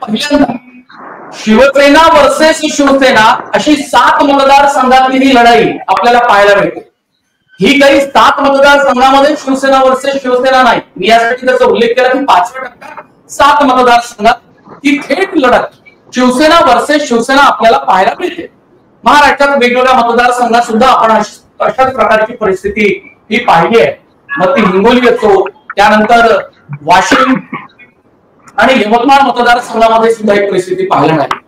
पहिल्यांदा शिवसेना वर्सेस शिवसेना अशी 7 मतदारसंघातली ही लढाई आपल्याला पाहायला मिळते। ही काही 7 मतदारसंघामध्ये शिवसेना वर्सेस शिवसेना नाही, मी यासाठी त्याचा उल्लेख केला की 5व्या टप्प्यात 7 मतदारसंघात ही थेट लढत शिवसेना वर्सेस शिवसेना आपल्याला पाहायला मिळते। महाराष्ट्रात वेगवेगळ्या मतदारसंघात सुद्धा आपण अशाच प्रकारची परिस्थिती ही पाहिली आहे। मग ती हिंगोली असो, त्यानंतर वाशिम आणि यवतमाळ मतदारसंघामध्ये सुद्धा ही परिस्थिती पाहायला मिळाली।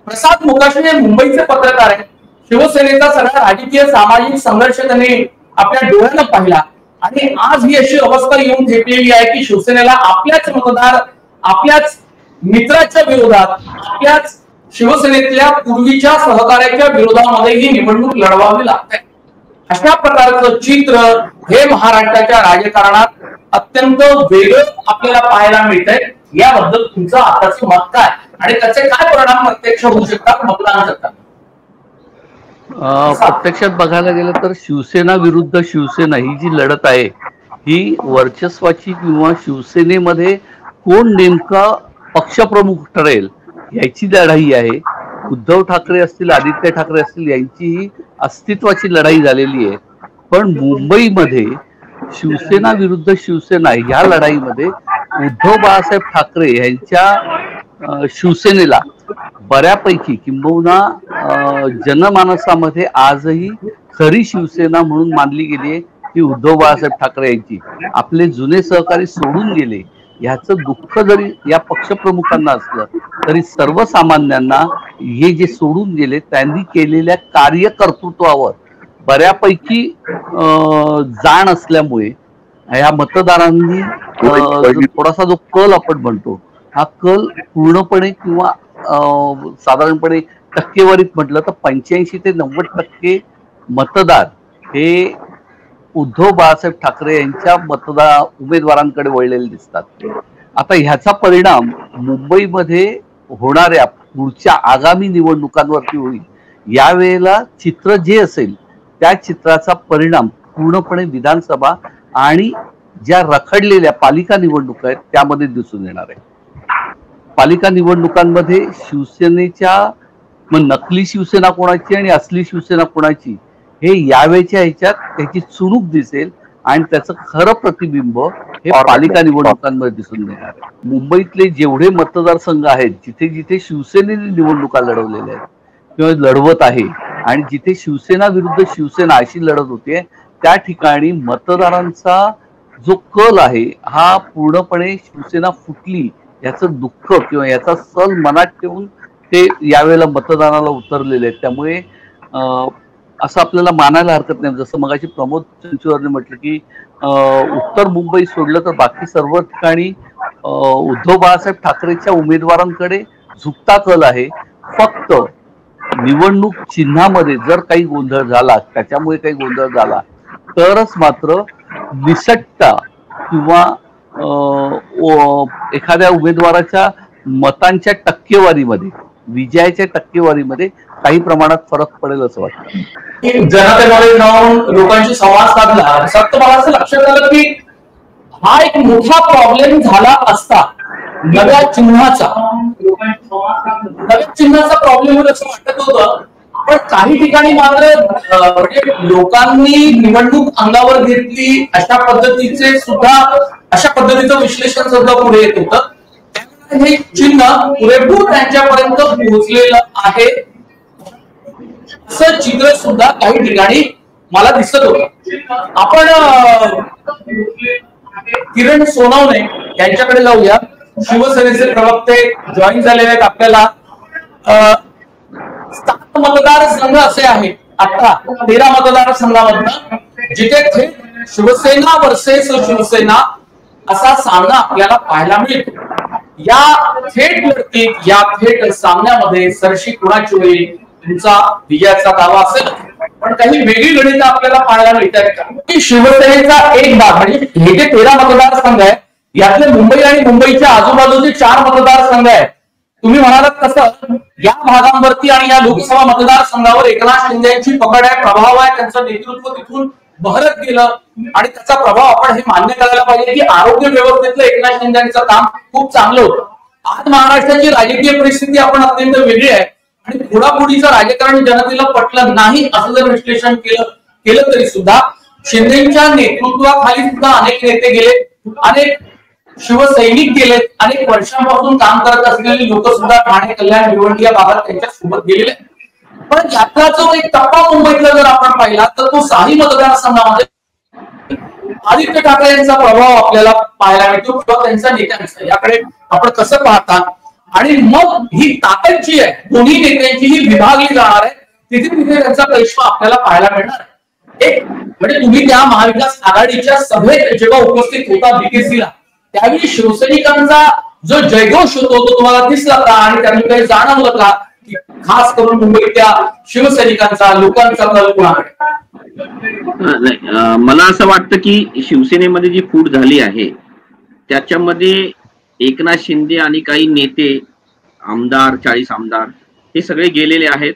प्रसाद मोकाशी हे मुंबईचे पत्रकार आहेत। शिवसेनेचा सगळा राजकीय सामाजिक संघर्ष त्यांनी आपल्या डोळ्यानं पाहिला आणि आज ही अशी अवस्था येऊन ठेपलेली आहे की शिवसेनेला आपल्याच मतदार, आपल्याच मित्राच्या विरोधात, आपल्याच शिवसेनेतल्या पूर्वीच्या सहकार्याच्या विरोधामध्ये ही निवडणूक लढवावी लागते। अशा प्रकारचं चित्र हे महाराष्ट्राच्या राजकारणात अत्यंत वेगळं आपल्याला पाहायला मिळतंय। याबद्दल तुमचं आताचं मत काय आणि त्याचे काय परिणाम प्रत्यक्ष होऊ शकतात मतदान करताना? प्रत्यक्षात बघायला गेलं तर शिवसेना विरुद्ध शिवसेना ही जी लढत आहे ही वर्चस्वाची किंवा शिवसेनेमध्ये कोण नेमका पक्षप्रमुख ठरेल याची लढाई आहे। उद्धव ठाकरे असतील, आदित्य ठाकरे असतील, यांची ही अस्तित्वाची लढाई झालेली आहे। पण मुंबईमध्ये शिवसेना विरुद्ध शिवसेना ह्या लढाईमध्ये उद्धव बाळासाहेब ठाकरे यांच्या शिवसेनेला बऱ्यापैकी किंबहुना जनमानसामध्ये आजही खरी शिवसेना म्हणून मानली गेली आहे की उद्धव बाळासाहेब ठाकरे यांची। आपले जुने सहकारी सोडून गेले ह्याचं दुःख जरी या पक्षप्रमुखांना असलं तरी सर्वसामान्यांना हे जे सोडून गेले त्यांनी केलेल्या कार्यकर्तृत्वावर बऱ्यापैकी जाण असल्यामुळे ह्या मतदारांनी थोडासा जो कल आपण म्हणतो हा कल पूर्णपणे किंवा साधारणपणे टक्केवारीत म्हटलं तर 85 ते 90% मतदार हे उद्धव बाळासाहेब ठाकरे यांच्या उमेदवारांकडे वळलेले दिसतात। आता ह्याचा परिणाम मुंबईमध्ये होणाऱ्या पुढच्या आगामी निवडणुकांवरती होईल। यावेळेला चित्र जे असेल त्या चित्राचा परिणाम पूर्णपणे विधानसभा आणि ज्या रखडलेल्या पालिका निवडणुका आहेत त्यामध्ये दिसून येणार आहे। पालिका निवडणुकांमध्ये शिवसेनेच्या मग नकली शिवसेना कोणाची आणि असली शिवसेना कोणाची हे यावेळच्या ह्याच्यात त्याची चुणूक दिसेल आणि त्याचं खरं प्रतिबिंब हे पालिका निवडणुकांमध्ये दिसून येणार आहे। मुंबईतले जेवढे मतदारसंघ आहेत जिथे जिथे शिवसेनेने निवडणुका लढवलेल्या आहेत किंवा लढवत आहे आणि जिथे शिवसेना विरुद्ध शिवसेना अशी लढत होते त्या ठिकाणी मतदारांचा जो कल आहे हा पूर्णपणे शिवसेना फुटली याचं दुःख किंवा याचा सल मनात ठेवून ते यावेळेला मतदानाला उतरलेले आहेत। त्यामुळे असं आपल्याला मानायला हरकत नाही, जसं मगाशी प्रमोद चंचुरने म्हटलं की उत्तर मुंबई सोडलं तर बाकी सर्व ठिकाणी उद्धव बाळासाहेब ठाकरेच्या उमेदवारांकडे झुकता कल आहे। फक्त निवडणूक चिन्हामध्ये जर काही गोंधळ झाला, त्याच्यामुळे काही गोंधळ झाला तरच मात्र निसटता किंवा एखाद्या उमेदवाराच्या मतांच्या टक्केवारीमध्ये, विजयाच्या टक्केवारीमध्ये काही प्रमाणात फरक पडेल असं वाटतं। जनतेमध्ये जाऊन लोकांशी संवाद साधला फक्त मला असं लक्षात आलं की हा एक मोठा प्रॉब्लेम झाला असता नव्या चिन्हाचा प्रॉब्लेम होईल असं वाटत होतं। पण काही ठिकाणी मात्र म्हणजे लोकांनी निवडणूक अंगावर घेतली अशा पद्धतीचं विश्लेषण सुद्धा पुढे येत होतं। हे चिन्ह पुरेपूर त्यांच्यापर्यंत पोहोचलेलं आहे असं चित्र सुद्धा काही ठिकाणी मला दिसत होतं। आपण किरण सोनवणे यांच्याकडे जाऊया। शिवसेनेचे प्रवक्ते जॉईन झालेले आहेत आपल्याला। 7 मतदारसंघ असे आहेत आता 13 मतदारसंघामधनं जिथे थेट शिवसेना वर्सेस शिवसेना असा सामना आपल्याला पाहायला मिळतो। या थेट लढतीत, या थेट सामन्यामध्ये सरशी कुणाची होईल तुमचा विजयाचा दावा असेल, पण काही वेगळी गणितं आपल्याला पाहायला मिळतात का की शिवसेनेचा एक भाग म्हणजे हे जे 13 मतदारसंघ आहेत यातले मुंबई आणि मुंबईच्या आजूबाजूचे 4 मतदारसंघ आहेत। तुम्ही म्हणालात तसं या भागांवरती आणि या लोकसभा मतदारसंघावर एकनाथ शिंदे यांची पकड आहे, प्रभाव आहे, त्यांचं नेतृत्व तिथून बहरत गेलं आणि त्याचा प्रभाव आपण हे मान्य करायला पाहिजे की आरोग्य व्यवस्थेतलं एकनाथ शिंदे यांचं काम खूप चांगलं होतं। आज महाराष्ट्राची राजकीय परिस्थिती आपण अत्यंत वेगळी आहे आणि फोडाफोडीचं राजकारण जनतेला पटलं नाही असं जर विश्लेषण केलं तरी सुद्धा शिंदेच्या नेतृत्वाखाली सुद्धा अनेक नेते गेले, अनेक शिवसैनिक गेले, अनेक वर्षांपासून काम करत असलेले लोक सुद्धा ठाणे, कल्याण, भिवंडी या भागात त्यांच्या सोबत गेलेले. पण यातला जो एक टप्पा मुंबईतला जर आपण पाहिला तर तो 6 मतदारसंघामध्ये आदित्य ठाकरे यांचा प्रभाव आपल्याला पाहायला मिळतो किंवा त्यांच्या नेत्यांचा. याकडे आपण कसं पाहता आणि मग ही ताकद जी आहे दोन्ही नेत्यांची ही विभागली जाणार आहे, तिथे तिथे त्यांचा करिश्मा आपल्याला पाहायला मिळणार आहे. एक म्हणजे तुम्ही त्या महाविकास आघाडीच्या सभेत जेव्हा उपस्थित होता बीकेसीला, त्यावेळी शिवसैनिकांचा जो जयघोष होतो तो तुम्हाला दिसला का आणि त्यांनी काही जाणवलं का की खास करून मुंबईतल्या शिवसैनिकांचा, लोकांचा कल कोणाकडे? नाही, मला असं वाटतं की शिवसेनेमध्ये जी फूट झाली आहे त्याच्यामध्ये एकनाथ शिंदे आणि काही नेते, आमदार, 40 आमदार हे सगळे गेलेले आहेत.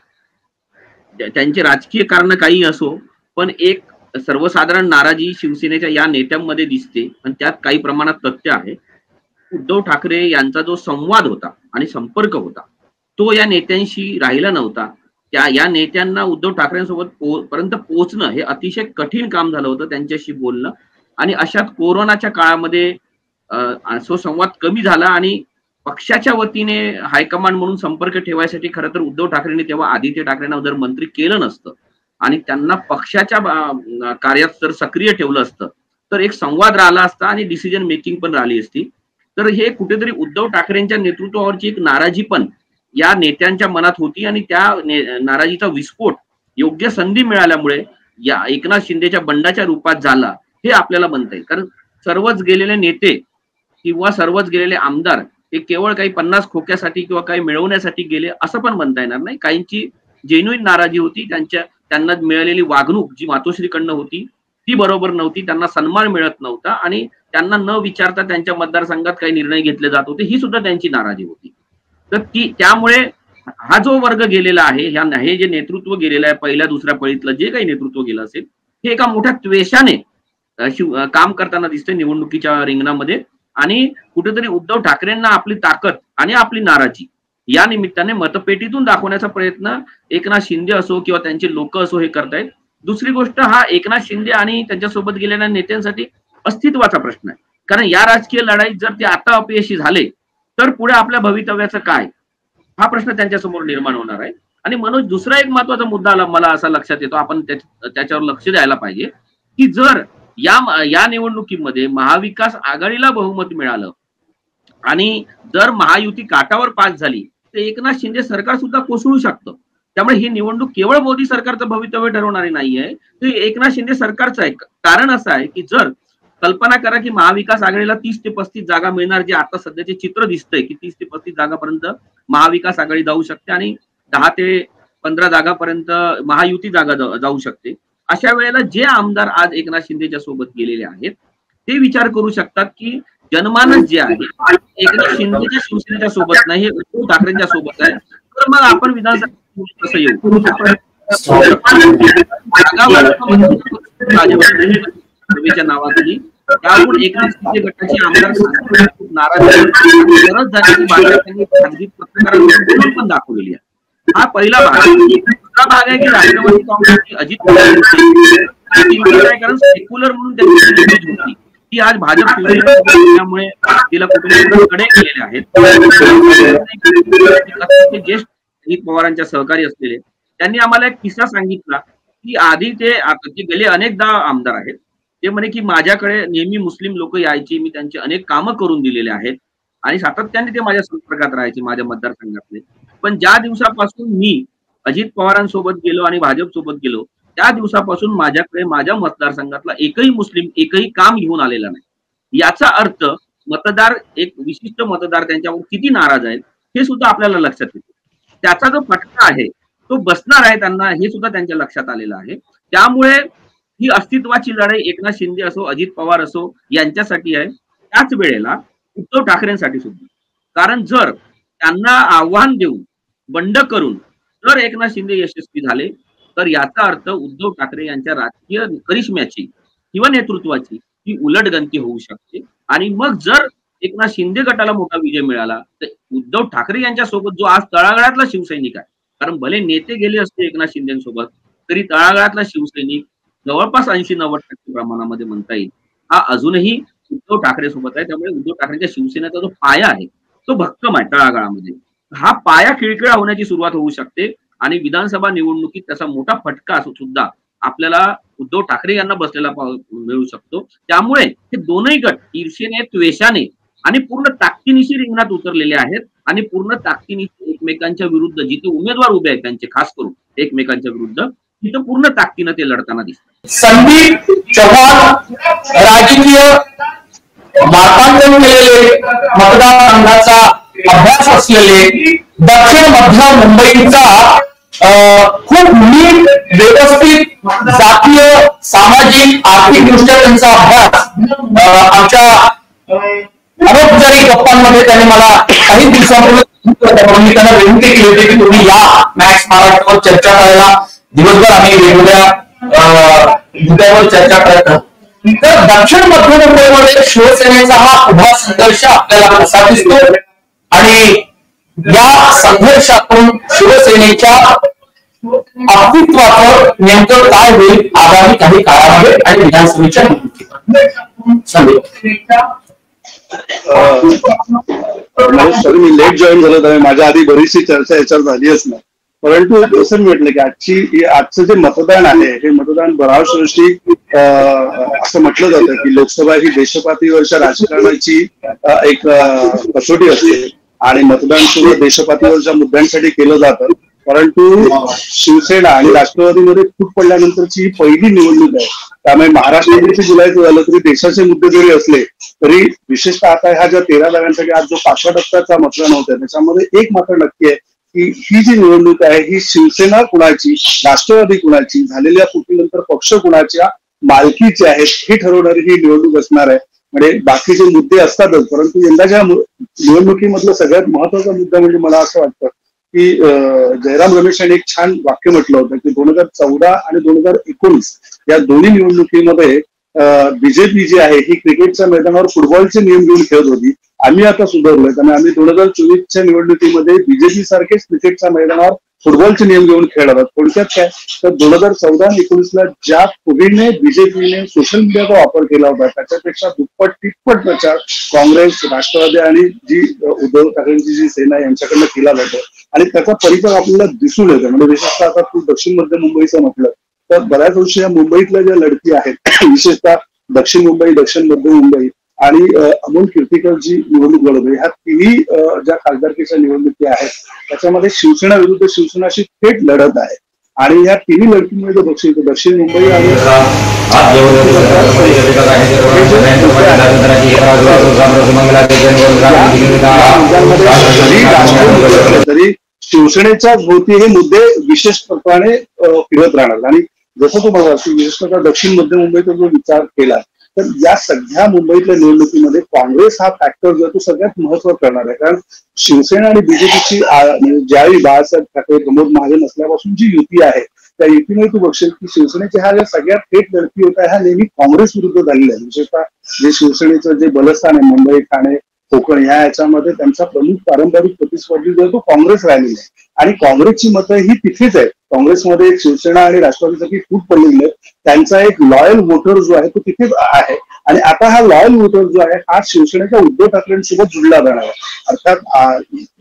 त्यांचे राजकीय कारण काही असो, पण एक सर्वसाधारण नाराजी शिवसेनेच्या या नेत्यांमध्ये दिसते आणि त्यात काही प्रमाणात तथ्य आहे. उद्धव ठाकरे यांचा जो संवाद होता आणि संपर्क होता तो या नेत्यांशी राहिला नव्हता. या नेत्यांना उद्धव ठाकरेंसोबत पर्यंत पोहोचणं हे अतिशय कठीण काम झालं होतं, त्यांच्याशी बोलणं. आणि अशात कोरोनाच्या काळामध्ये तो संवाद कमी झाला आणि पक्षाच्या वतीने हायकमांड म्हणून संपर्क ठेवायसाठी खरं तर उद्धव ठाकरेंनी तेव्हा आदित्य ठाकरेंना जर मंत्री केलं नसतं आणि त्यांना पक्षाच्या कार्यात जर सक्रिय ठेवलं असतं तर एक संवाद राहिला असता आणि डिसिजन मेकिंग पण राहिली असती. तर हे कुठेतरी उद्धव ठाकरेंच्या नेतृत्वावरची एक नाराजी पण या नेत्यांच्या मनात होती आणि त्या नाराजीचा विस्फोट योग्य संधी मिळाल्यामुळे या एकनाथ शिंदेच्या बंडाच्या रूपात झाला हे आपल्याला म्हणता येईल. कारण सर्वच गेलेले नेते किंवा सर्वच गेलेले आमदार हे केवळ काही 50 खोक्यासाठी किंवा काही मिळवण्यासाठी गेले असं पण म्हणता येणार नाही. काहींची जेन्युइन नाराजी होती, त्यांना मिळालेली वागणूक जी मातोश्रीकडनं होती ती बरोबर नव्हती, त्यांना सन्मान मिळत नव्हता आणि त्यांना न विचारता त्यांच्या मतदारसंघात काही निर्णय घेतले जात होते, ही सुद्धा त्यांची नाराजी होती. तर त्यामुळे हा जो वर्ग गेलेला आहे, हे जे नेतृत्व गेलेलं आहे पहिल्या दुसऱ्या पळीतलं जे काही नेतृत्व गेलं असेल हे एका मोठ्या त्वेषाने काम करताना दिसते निवडणुकीच्या रिंगणामध्ये. आणि कुठेतरी उद्धव ठाकरेंना आपली ताकद आणि आपली नाराजी या निमित्ताने मतपेटीतून दाखवण्याचा प्रयत्न एकनाथ शिंदे असो किंवा त्यांचे लोक असो हे करतायत. दुसरी गोष्ट, हा एकनाथ शिंदे आणि त्यांच्यासोबत गेलेल्या नेत्यांसाठी अस्तित्वाचा प्रश्न आहे. कारण या राजकीय लढाईत जर ते आता अपयशी झाले तर पुढे आपल्या भवितव्याचं काय, हा प्रश्न त्यांच्यासमोर निर्माण होणार आहे. आणि मनोज, दुसरा एक महत्वाचा मुद्दा मला असा लक्षात येतो, आपण त्याच्यावर लक्ष द्यायला पाहिजे की जर या निवडणुकीमध्ये महाविकास आघाडीला बहुमत मिळालं आणि जर महायुती काठावर पास झाली तर एकनाथ शिंदे सरकार सुद्धा कोसळू शकतं. त्यामुळे ही निवडणूक केवळ मोदी सरकारचं भवितव्य ठरवणारी नाहीये, तर एकनाथ शिंदे सरकारचं आहे. कारण असं आहे की जर कल्पना करा की महाविकास आघाडीला 30 ते 35 जागा मिळणार, जे आता सध्याचे चित्र दिसतंय की 30 ते 35 जागापर्यंत महाविकास आघाडी जाऊ शकते आणि 10 ते 15 जागापर्यंत महायुती जागा जाऊ शकते. अशा वेळेला जे आमदार आज एकनाथ शिंदेच्या सोबत गेलेले आहेत ते विचार करू शकतात की जनमानस जे आहे एकनाथ शिंदेच्या शिवसेनेच्या सोबत नाही, हे उद्धव ठाकरेंच्या सोबत आहे. तर मग आपण विधानसभा कसं येऊ सभेच्या नावाखाली त्यावरून एकनाथ शिंदे गटाची आमदार नाराज गरज झाल्याची बातमी त्यांनी खासगी पत्रकारांकडून पण दाखवलेली आहे. हा पहिला भाग. दुसरा भाग आहे की राष्ट्रवादी काँग्रेसची अजित पवार काय, कारण सेक्युलर म्हणून त्यांची इमेज होती ती आज भाजप त्यामुळे तिला कुठे कडे केलेले आहेत. ज्येष्ठ अजित पवारांच्या सहकारी असलेले त्यांनी आम्हाला एक किस्सा सांगितला की आधी ते गेले अनेकदा आमदार आहेत, ते म्हणे की माझ्याकडे नेहमी मुस्लिम लोक यायचे, मी त्यांचे अनेक कामं करून दिलेले आहेत आणि सातत्याने ते माझ्या संपर्कात राहायचे माझ्या मतदारसंघातले. पण ज्या दिवसापासून मी अजित पवारांसोबत गेलो आणि भाजप सोबत गेलो त्या दिवसापासून माझ्याकडे माझ्या मतदारसंघातला एकही मुस्लिम एकही काम घेऊन आलेला नाही. याचा अर्थ मतदार, एक विशिष्ट मतदार त्यांच्यावर किती नाराज आहेत हे सुद्धा आपल्याला लक्षात येते. त्याचा जो फटका आहे तो बसणार आहे त्यांना, हे सुद्धा त्यांच्या लक्षात आलेलं आहे. त्यामुळे ही अस्तित्वाची लढाई एकनाथ शिंदे असो अजित पवार असो यांच्यासाठी आहे, त्याच वेळेला उद्धव ठाकरेंसाठी सुद्धा. कारण जर त्यांना आव्हान देऊन बंड करून जर एकनाथ शिंदे यशस्वी झाले तर याचा अर्थ उद्धव ठाकरे यांच्या राजकीय करिश्म्याची किंवा नेतृत्वाची ही उलटगंती होऊ शकते. आणि मग जर एकनाथ शिंदे गटाला मोठा विजय मिळाला, तर उद्धव ठाकरे यांच्यासोबत जो आज तळागाळातला शिवसैनिक आहे, कारण भले नेते गेले असते एकनाथ शिंदेसोबत, तरी तळागाळातला शिवसैनिक जवळपास 80-90% प्रमाणामध्ये म्हणता येईल, हा अजूनही उद्धव ठाकरे सोबत आहे. त्यामुळे उद्धव ठाकरेंच्या शिवसेनेचा जो पाया आहे तो भक्कम आहे तळागाळामध्ये. हा पाया खिळखिळा होण्याची सुरुवात होऊ शकते आणि विधानसभा निवडणुकीत त्याचा मोठा फटका सुद्धा आपल्याला उद्धव ठाकरे यांना बसलेला मिळू शकतो. त्यामुळे हे दोनही गट ईर्षेने, द्वेषाने आणि पूर्ण ताकदीनिशी रिंगणात उतरलेले आहेत आणि पूर्ण ताकदीनिशी एकमेकांच्या विरुद्ध, जिथे उमेदवार उभे आहेत त्यांचे खास करून एकमेकांच्या विरुद्ध, तिथं पूर्ण ताकदीनं ते लढताना दिसतात. संदीप चव्हाण राजकीय मार्गांकन केलेले, मतदारसंघाचा अभ्यास असलेले, दक्षिण मध्य मुंबईचा खूप नीट व्यवस्थित जातीय, सामाजिक, आर्थिक दृष्ट्या त्यांचा अभ्यास आमच्या अनौपचारिक गप्पांमध्ये त्यांनी मला काही दिवसांपूर्वी मी त्यांना विनंती केली होती की तुम्ही या मॅक्स महाराष्ट्रावर चर्चा करायला. दिवसभर आम्ही वेगवेगळ्या मुद्द्यावर चर्चा करत आहोत. तर दक्षिण मध्य मुंबईमध्ये शिवसेनेचा हा उभा संघर्ष आपल्याला कसा दिसतो आणि या संघर्षातून शिवसेनेच्या अस्तित्वाचं नेमकं काय होईल आगामी काही काळामध्ये आणि विधानसभेच्या मी लेट जॉईन झालो त्यामुळे माझ्या आधी बरीचशी चर्चा याच्यावर झालीच नाही. परंतु असं म्हटलं की आजचं जे मतदान आहे हे मतदान बराचशी असं म्हटलं जातं की लोकसभा ही देशपातळीवरच्या राजकारणाची एक कसोटी असते आणि मतदान सुद्धा देशपातळीवरच्या मुद्द्यांसाठी केलं जातं. परंतु शिवसेना आणि राष्ट्रवादीमध्ये फूट पडल्यानंतरची ही पहिली निवडणूक आहे. त्यामुळे महाराष्ट्रामध्ये बोलायचं झालं तरी देशाचे मुद्दे जरी असले तरी विशेषतः आता ह्या ज्या 13 जागांसाठी आज जो 5व्या टप्प्याचा मतदान होत आहे त्याच्यामध्ये एक मात्र नक्की आहे की ही जी निवडणूक आहे ही शिवसेना कुणाची, राष्ट्रवादी कुणाची, झालेल्या फुटीनंतर पक्ष कुणाच्या मालकीचे आहेत हे ठरवणारी ही निवडणूक असणार आहे. म्हणजे बाकीचे मुद्दे असतातच, परंतु यंदाच्या निवडणुकीमधला सगळ्यात महत्वाचा मुद्दा म्हणजे मला असं वाटतं की जयराम रमेश यांनी एक छान वाक्य म्हटलं होतं की 2014 आणि 2019 या दोन्ही निवडणुकीमध्ये बीजेपी जी आहे ही क्रिकेटच्या मैदानावर फुटबॉलचे नियम घेऊन खेळत होती. आम्ही आता सुधारलोय आणि आम्ही 2024च्या निवडणुकीमध्ये बीजेपी सारखेच क्रिकेटच्या मैदानावर फुटबॉलचे नियम घेऊन खेळत आहोत. थोडक्यात काय तर 2014 आणि 19ला ज्या पुढीने बीजेपीने सोशल मीडियाचा वापर केला होता त्याच्यापेक्षा दुप्पट तिप्पट प्रचार काँग्रेस, राष्ट्रवादी आणि जी उद्धव ठाकरेंची जी सेना यांच्याकडनं केला जातो आणि त्याचा परिचय आपल्याला दिसून येतो. म्हणजे विशेषतः आता तू दक्षिण मध्य मुंबईचं म्हटलं तर बऱ्याच वर्षी या मुंबईतल्या ज्या लढती आहेत विशेषतः दक्षिण मुंबई, दक्षिण मध्य मुंबई आणि अमोल कीर्तीकर जी निवडणूक लढवली ह्या तिन्ही ज्या खासदारकीच्या निवडणुकी आहेत त्याच्यामध्ये शिवसेना विरुद्ध शिवसेनाशी थेट लढत आहे आणि या तिन्ही लढतीमध्ये दक्षिण मुंबई आणि तरी शिवसेनेच्या भोवती हे मुद्दे विशेषपणे फिरत राहणार. आणि जसं तू बघा की विशेषतः दक्षिण मध्य मुंबईचा जो विचार केला तर या सगळ्या मुंबईतल्या निवडणुकीमध्ये काँग्रेस हा फॅक्टर जो तो सगळ्यात महत्व करणार आहे. कारण शिवसेना आणि बीजेपीची ज्यावेळी बाळासाहेब ठाकरे, प्रमोद महाजन असल्यापासून जी युती आहे त्या युतीमध्ये तू बघशील की शिवसेनेच्या ह्या ज्या सगळ्यात थेट लढती होत्या ह्या नेहमी काँग्रेस विरुद्ध झालेल्या आहेत. विशेषतः जे शिवसेनेचं जे बलस्थान आहे मुंबई, ठाणे, कोकण याच्यामध्ये त्यांचा प्रमुख पारंपरिक प्रतिस्पर्धी जो तो काँग्रेस राहिलेला आहे आणि काँग्रेसची मतं ही तिथेच आहेत. काँग्रेसमध्ये शिवसेना आणि राष्ट्रवादीसाठी फूट पडलेली आहे. त्यांचा एक लॉयल वोटर जो आहे तो तिथेच आहे आणि आता हा लॉयल वोटर जो आहे हा शिवसेनेच्या उद्धव ठाकरेंसोबत जुळला जाणार आहे. अर्थात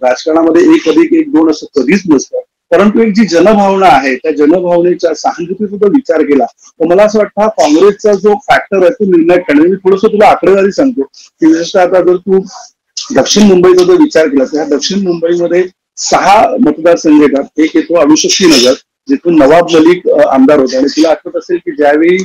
राजकारणामध्ये 1+1=2 असं कधीच नसतं, परंतु एक जी जनभावना आहे त्या जनभावनेच्या सहानुभूतीचा जर विचार केला तर मला असं वाटतं हा काँग्रेसचा जो फॅक्टर आहे तो निर्णायक ठरणार. मी थोडंसं तुला आकडेवारी सांगतो की विशेषतः आता जर तू दक्षिण मुंबईचा जर विचार केला तर ह्या दक्षिण मुंबईमध्ये 6 मतदारसंघ येतात. एक येतो अणुशक्ती नगर जिथून नवाब मलिक आमदार होते आणि तुला आठवत असेल की ज्यावेळी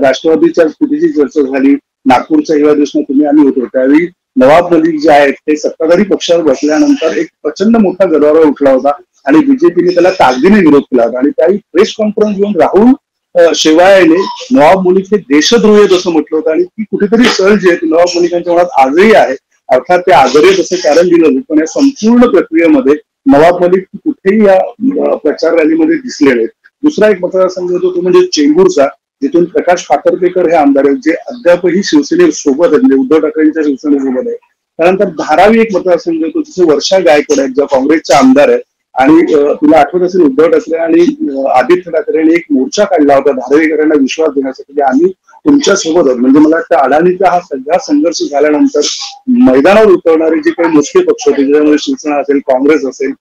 राष्ट्रवादीच्या स्थितीची चर्चा झाली नागपूरच्या हिवाळी दिवसात तुम्ही आम्ही होतो त्यावेळी नवाब मलिक जे आहेत ते सत्ताधारी पक्षावर बसल्यानंतर एक प्रचंड मोठा गदारोळ उठला होता आणि बीजेपीने त्याला ताकदीने विरोध केला होता आणि त्यावेळी प्रेस कॉन्फरन्स घेऊन राहुल शेवाळ्याने नवाब मलिक हे देशद्रोही आहेत असं म्हटलं होतं आणि ती कुठेतरी सल जी आहे ती नवाब मलिकांच्या मनात आजही आहे. अर्थात ते आजारी आहेत असं कारण दिलं पण या संपूर्ण प्रक्रियेमध्ये नवाब मलिक कुठेही या प्रचार रॅलीमध्ये दिसले नाहीत. दुसरा एक मतदारसंघ होतो तो म्हणजे चेंबूरचा जिथून प्रकाश पातर्पेकर हे आमदार आहेत जे अद्यापही शिवसेनेसोबत आहेत म्हणजे उद्धव ठाकरेंच्या शिवसेनेसोबत आहे त्यानंतर धारावी एक मतदारसंघ येतो, तिथे वर्षा गायकवाड आहेत, ज्या काँग्रेसच्या आमदार आहेत. आणि तुला आठवत असेल उद्धव ठाकरे आणि आदित्य ठाकरेंनी एक मोर्चा काढला होता धारावीकरांना विश्वास देण्यासाठी, आम्ही तुमच्या सोबत आहोत. म्हणजे मला वाटतं अडाणीचा हा सगळा संघर्ष झाल्यानंतर मैदानावर उतरणारे जे काही मोजके पक्ष होते, ज्याच्यामध्ये शिवसेना असेल, काँग्रेस असेल,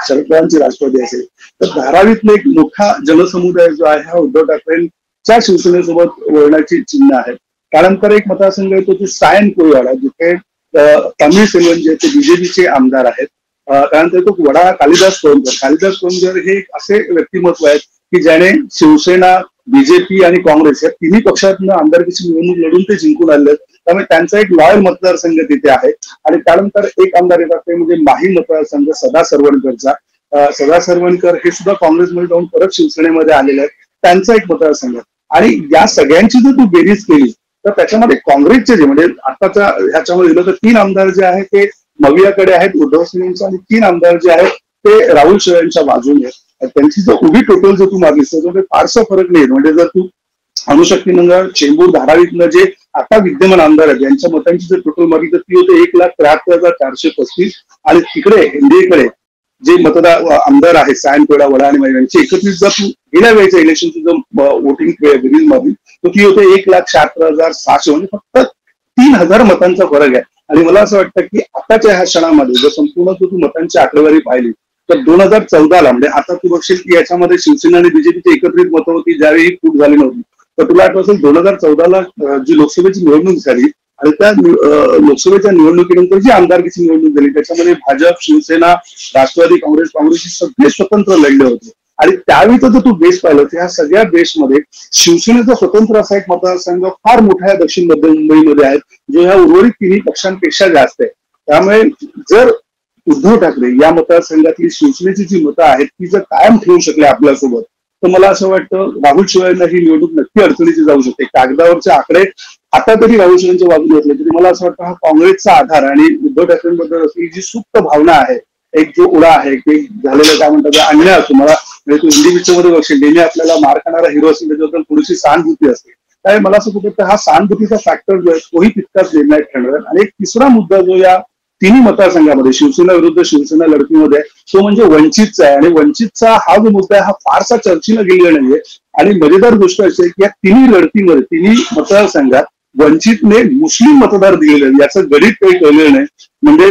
शरद पवारांची राष्ट्रवादी असेल, तर धारावीतला एक मोठा जनसमुदाय जो आहे हा उद्धव ठाकरेंच्या शिवसेनेसोबत वळण्याची चिन्ह आहेत. त्यानंतर एक मतदारसंघ येतो ते सायन कोळीवाडा, जिथे तमिळ सेल्वन जे ते बीजेपीचे आमदार आहेत. त्यानंतर तो वडा कालिदास कोळंबकर हे एक असे व्यक्तिमत्व आहेत की ज्याने शिवसेना, बीजेपी आणि काँग्रेस या तिन्ही पक्षातनं आमदारकीची निवडणूक लढून ते जिंकून आले. त्यामुळे त्यांचा एक लॉयल मतदारसंघ तिथे आहे. आणि त्यानंतर एक आमदार येतात ते म्हणजे माही मतदारसंघ सदा सरवणकरचा. सदा सरवणकर हे सुद्धा काँग्रेसमध्ये जाऊन परत शिवसेनेमध्ये आलेले आहेत, त्यांचा एक मतदारसंघ. आणि या सगळ्यांची जर तू बेरीज केली तर त्याच्यामध्ये काँग्रेसचे जे म्हणजे आताच्या ह्याच्यामध्ये दिलं तर 3 आमदार जे आहेत ते मवियाकडे आहेत उद्धव सिंगचे, आणि 3 आमदार जे आहेत ते राहुल शेवाळेंच्या बाजूने. त्यांची जर उभी टोटल जर तू मारलीस तर फारसा फरक नाही. म्हणजे जर तू अणुशक्ती नगर, चेंबूर, धारावीतलं जे आता विद्यमान आमदार आहेत यांच्या मतांची जर टोटल मारली तर ती होते 1,73,435. आणि तिकडे एनडीएकडे जे मतदार आमदार आहेत सायन कोळा, वडा आणि महिला यांची एकत्रित जर तू गेल्या वेळेच्या इलेक्शनची जर वोटिंग बेरीज मारली तर ती होते 1,76,600. म्हणजे फक्त 3,000 मतांचा फरक आहे. आणि मला असं वाटतं की आताच्या ह्या क्षणामध्ये जर संपूर्ण तू मतांची आकडेवारी पाहिली तर 2014ला म्हणजे आता तू बघशील की याच्यामध्ये शिवसेना आणि बीजेपीची एकत्रित मतं होती ज्यावेळी फूट झाली नव्हती. तर तुला आठवत असेल 2014ला जी लोकसभेची निवडणूक झाली आणि त्या लोकसभेच्या निवडणुकीनंतर जी आमदारकीची निवडणूक झाली त्याच्यामध्ये भाजप, शिवसेना, राष्ट्रवादी काँग्रेस सगळे स्वतंत्र लढले होते. आणि त्यावेळीचा जर तू बेस पाहिलं तर ह्या सगळ्या बेसमध्ये शिवसेनेचा स्वतंत्र असा एक मतदारसंघ फार मोठ्या दक्षिण मध्य मुंबईमध्ये आहे, जो ह्या उर्वरित 3 पक्षांपेक्षा जास्त आहे. त्यामुळे जर उद्धव ठाकरे या मतदारसंघातली शिवसेनेची जी मतं आहेत ती जर कायम ठेवू शकले आपल्यासोबत तर मला असं वाटतं राहुल शेवाळेंना ही निवडणूक नक्की अडचणीची जाऊ शकते. कागदावरचे आकडे आता तरी राहुल शेवाळेंच्या बाजूने असले तरी मला असं वाटतं हा काँग्रेसचा आधार आणि उद्धव ठाकरेंबद्दल असलेली जी सुप्त भावना आहे, एक जो उडा आहे की झालेलं काय म्हणतात अन्याय असतो. मला म्हणजे तू हिंदी पिक्चर मध्ये बघशील नेहमी आपल्याला मार खाणारा हिरो असेल त्याच्याबद्दल थोडीशी सहानुभूती असते. त्यामुळे मला असं कुठं हा सहानुभूतीचा फॅक्टर जो आहे तोही तितकाच निर्णायक ठरणार. आणि एक तिसरा मुद्दा जो या 3 मतदारसंघामध्ये शिवसेना विरुद्ध शिवसेना लढतीमध्ये तो म्हणजे वंचितचा आहे. आणि वंचितचा हा जो मुद्दा आहे हा फारसा चर्चेला गेलेला नाहीये. आणि मजेदार गोष्ट अशी आहे की या 3 लढतीमध्ये 3 मतदारसंघात वंचितने मुस्लिम मतदार दिलेले याचं गणित काही कळलेलं नाही. म्हणजे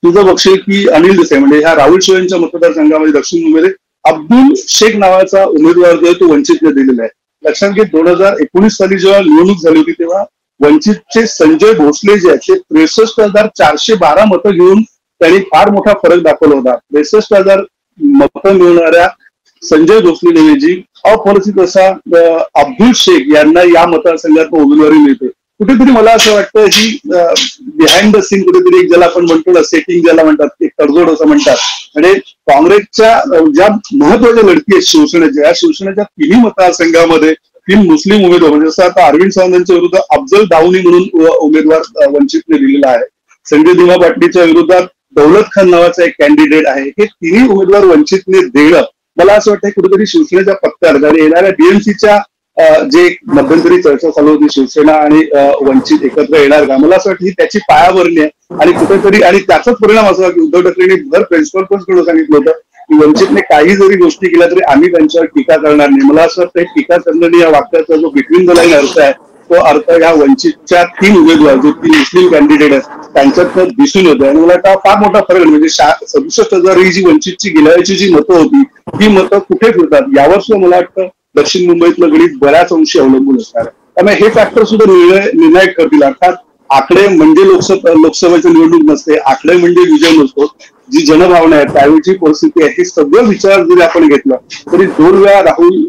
तुझं बघशील की अनिल देसाई म्हणजे ह्या राहुल शेवाळेंच्या मतदारसंघामध्ये दक्षिण मुंबईमध्ये अब्दुल शेख नावाचा उमेदवार जो आहे तो वंचितने दिलेला आहे. लक्षात घे 2019 साली जेव्हा निवडणूक झाली होती तेव्हा वंचितचे संजय भोसले जे आहेत ते 63,412 मतं घेऊन त्यांनी फार मोठा फरक दाखवला होता. 63,000 मतं मिळवणाऱ्या संजय भोसलेऐवजी अपरिचित असा अब्दुल शेख यांना या मतदारसंघात उमेदवारी मिळते. कुठेतरी मला असं वाटतं ही बिहाइंड द सीन कुठेतरी एक ज्याला आपण म्हणतो ना सेटिंग ज्याला म्हणतात एक तडजोड असं म्हणतात. म्हणजे काँग्रेसच्या ज्या महत्वाच्या लढती आहेत शिवसेनेच्या, या शिवसेनेच्या 3 मतदारसंघामध्ये 3 मुस्लिम उमेदवार म्हणजे जसं आता अरविंद सावंतांच्या विरुद्ध अफजल दावनी म्हणून उमेदवार वंचितने दिलेला आहे. संजय दिमा पाटलीच्या विरोधात दौलत खान नावाचा एक कॅन्डिडेट आहे. हे 3 उमेदवार वंचितने देणं मला असं वाटतं कुठेतरी शिवसेनेच्या पत्त्यावर आणि येणाऱ्या बीएमसीच्या जे मध्यंतरी चर्चा चालू होती शिवसेना आणि वंचित एकत्र येणार का, मला असं वाटतं ही त्याची पायाभरणी आहे. आणि कुठेतरी आणि त्याचाच परिणाम असा की उद्धव ठाकरेंनी भर प्रेस कॉन्फरन्स कडून सांगितलं होतं की वंचितने काही जरी गोष्टी केल्या तरी आम्ही त्यांच्यावर टीका करणार नाही. मला असं वाटतं टीका करणं या वाक्याचा जो बिटवीन द लाईन अर्थ आहे तो अर्थ या वंचितच्या 3 उमेदवार जो 3 मुस्लिम कॅन्डिडेट आहेत त्यांच्यात दिसून येतो. आणि मला वाटतं फार मोठा फरक म्हणजे 67,000 ही जी वंचितची गेल्याची जी मतं होती ती मतं कुठे फिरतात यावर सुद्धा मला वाटतं दक्षिण मुंबईतलं गणित बऱ्याच अंशी अवलंबून असणार आहे. त्यामुळे हे फॅक्टर सुद्धा निर्णायक करतील. अर्थात आकडे म्हणजे लोकसभेची निवडणूक नसते, आकडे म्हणजे विजय नसतो. जी जनभावना आहे त्यावेळीची परिस्थिती आहे हे सगळं विचार जरी आपण घेतलं तरी 2 वेळा राहुल